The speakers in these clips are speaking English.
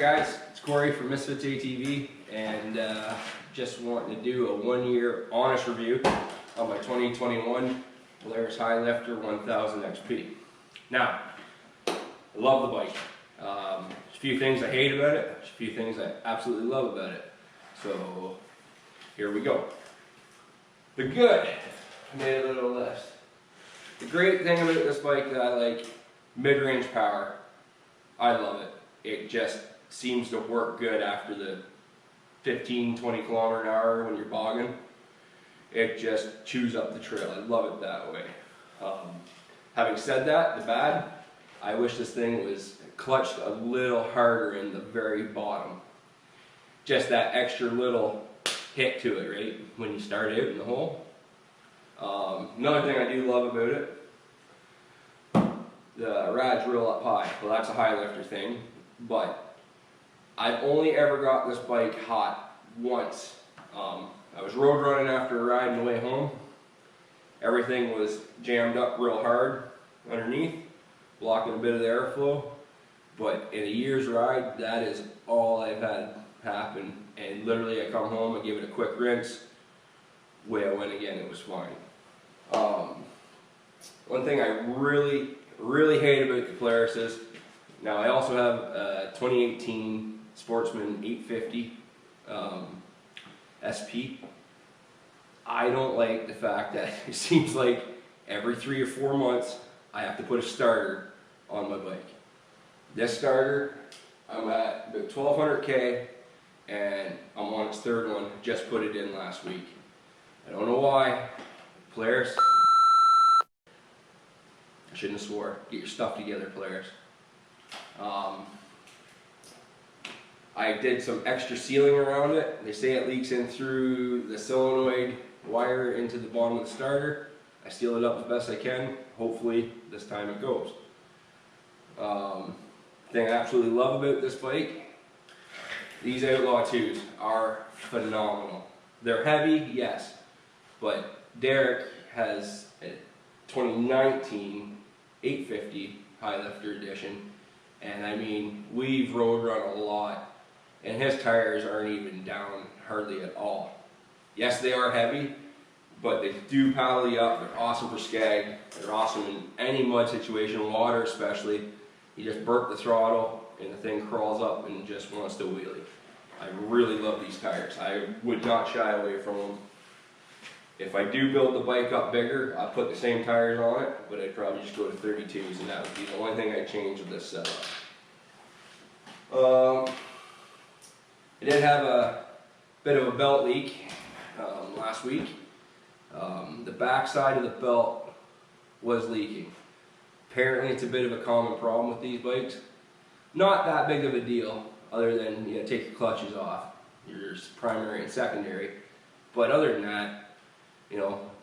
guys, it's Corey from misfitzATV, and just wanting to do a 1-year honest review on my 2021 Polaris Highlifter 1000 XP. Now, I love the bike. There's a few things I hate about it, there's a few things I absolutely love about it. So, here we go. The good, I made a little list. The great thing about this bike that I like, mid-range power. I love it. It just seems to work good after the 15-20 km an hour when you're bogging. It just chews up the trail. I love it that way. Having said that, the bad, I wish this thing was clutched a little harder in the very bottom. Just that extra little hit to it, right? When you start out in the hole. Another thing I do love about it, the rad's real up high. Well, that's a Highlifter thing, but I've only ever got this bike hot once. I was road running after a ride on the way home. Everything was jammed up real hard underneath, blocking a bit of the airflow. But in a year's ride, that is all I've had happen. And literally I come home, I give it a quick rinse, away I went again, it was fine. One thing I really hate about the Polaris is, now I also have a 2018 Sportsman 850 SP. I don't like the fact that it seems like every 3 or 4 months I have to put a starter on my bike. This starter, I'm at about 1200K and I'm on its 3rd one, just put it in last week. I don't know why. Polaris, I shouldn't have swore. Get your stuff together, Polaris. I did some extra sealing around it. They say it leaks in through the solenoid wire into the bottom of the starter. I seal it up as best I can. Hopefully this time it goes. Thing I absolutely love about this bike, these Outlaw 2s are phenomenal. They're heavy, yes, but Derek has a 2019 850 Highlifter edition, and I mean, we've road run a lot, and his tires aren't even down hardly at all. Yes, they are heavy, but they do paddle you up. They're awesome for skeg. They're awesome in any mud situation, water especially. You just burp the throttle, and the thing crawls up and just wants to wheelie. I really love these tires. I would not shy away from them. If I do build the bike up bigger, I'll put the same tires on it, but I'd probably just go to 32s, and that would be the only thing I'd change with this setup. I did have a bit of a belt leak last week. The back side of the belt was leaking. Apparently it's a bit of a common problem with these bikes. Not that big of a deal, other than take your clutches off, your primary and secondary. But other than that,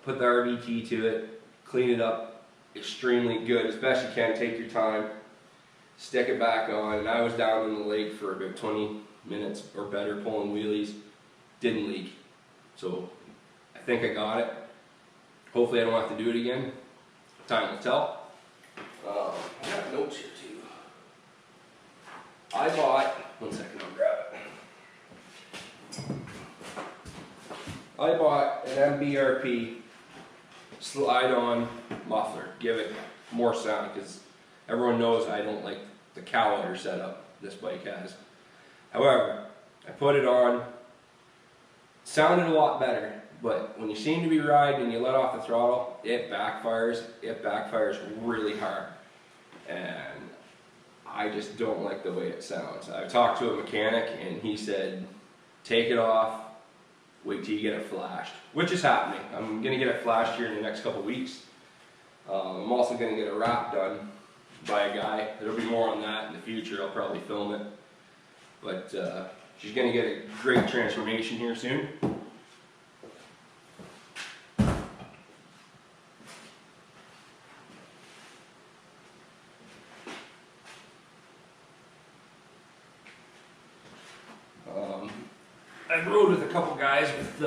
put the RVT to it, clean it up extremely good, as best you can. Take your time, stick it back on. And I was down in the lake for about 20 minutes or better pulling wheelies, didn't leak. So I think I got it. Hopefully I don't have to do it again. Time will tell. I got notes here too. I bought, one second, I'll grab it. I bought an MBRP slide-on muffler. Give it more sound, because everyone knows I don't like the cow-udder setup this bike has. However, I put it on, sounded a lot better, but when you seem to be riding and you let off the throttle, it backfires really hard. And I just don't like the way it sounds. I talked to a mechanic and he said, take it off, wait till you get it flashed, which is happening. I'm going to get it flashed here in the next couple weeks. I'm also going to get a wrap done by a guy. There'll be more on that in the future. I'll probably film it. But she's going to get a great transformation here soon. I rode with a couple guys with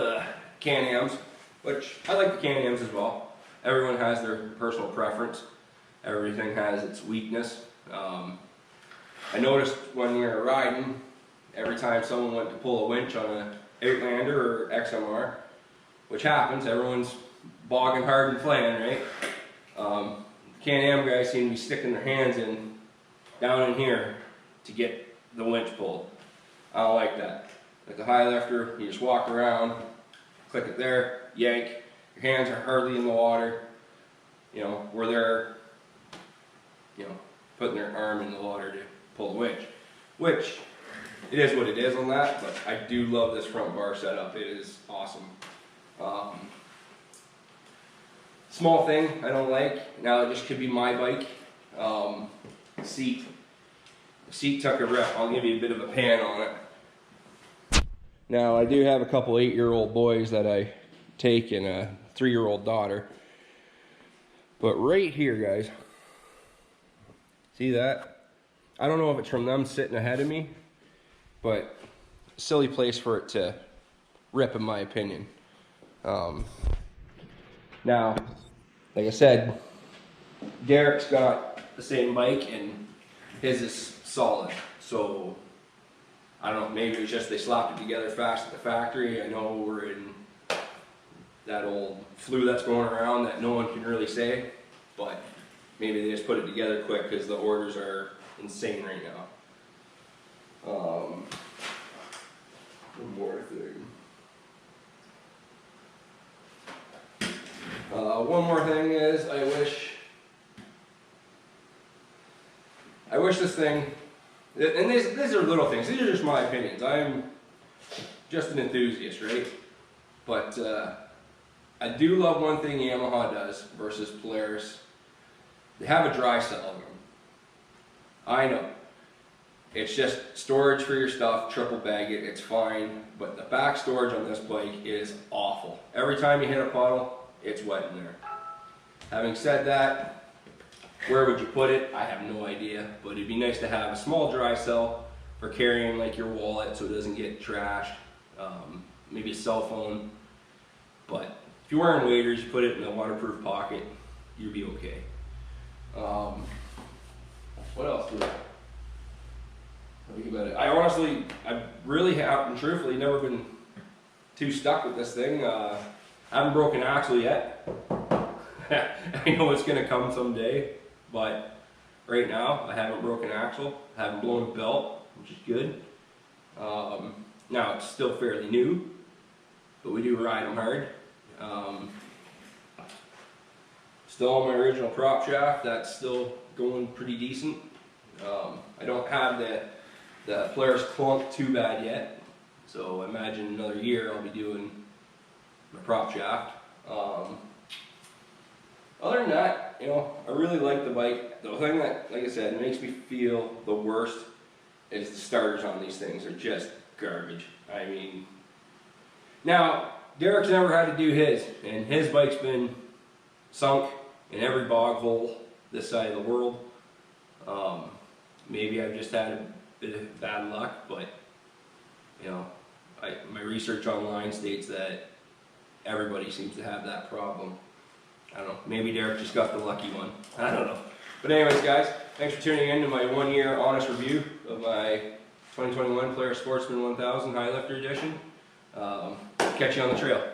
Can-Ams, which I like the Can-Ams as well. Everyone has their personal preference. Everything has its weakness. I noticed when we were riding, every time someone went to pull a winch on a Outlander or XMR, which happens, everyone's bogging hard and playing, right? Can-Am guys seem to be sticking their hands down in here to get the winch pulled. I don't like that. Like a Highlifter, you just walk around, click it there, yank, your hands are hardly in the water, you know, where they're, you know, putting their arm in the water to pull the winch. Which, it is what it is on that, but I do love this front bar setup. It is awesome. Small thing I don't like, now it just could be my bike, seat. The seat took a rip. I'll give you a bit of a pan on it. Now I do have a couple 8-year-old boys that I take and a 3-year-old daughter. But right here, guys, see that? I don't know if it's from them sitting ahead of me, but silly place for it to rip in my opinion. Now, like I said, Derek's got the same bike and his is solid. So, I don't know, maybe it was just they slapped it together fast at the factory. I know we're in that old flu that's going around that no one can really say, but maybe they just put it together quick because the orders are insane right now. One more thing. One more thing is I wish this thing, and these are little things, these are just my opinions. I'm just an enthusiast, right? But I do love one thing Yamaha does versus Polaris. They have a dry cell on them. I know. It's just storage for your stuff, triple bag it, it's fine. But the back storage on this bike is awful. Every time you hit a puddle, it's wet in there. Having said that, where would you put it? I have no idea, but it'd be nice to have a small dry cell for carrying like your wallet so it doesn't get trashed, maybe a cell phone. But if you're wearing waders, you put it in a waterproof pocket, you'll be okay. What else do I think about it? I really have, and truthfully, never been too stuck with this thing. I haven't broken axle yet. I know it's gonna come someday, but right now I haven't broken axle, I haven't blown a belt, which is good. Now it's still fairly new, but we do ride them hard. Still on my original prop shaft, that's still going pretty decent. I don't have the Polaris clunk too bad yet, so I imagine another year I'll be doing my prop shaft. Other than that, you know, I really like the bike. The thing that, like I said, makes me feel the worst is the starters on these things are just garbage. I mean, now Derek's never had to do his, and his bike's been sunk in every bog hole this side of the world. Maybe I've just had a bit of bad luck, but you know, my research online states that everybody seems to have that problem. I don't know, maybe Derek just got the lucky one. I don't know. But anyways, guys, thanks for tuning in to my 1-year honest review of my 2021 Polaris Sportsman 1000 Highlifter edition. Catch you on the trail.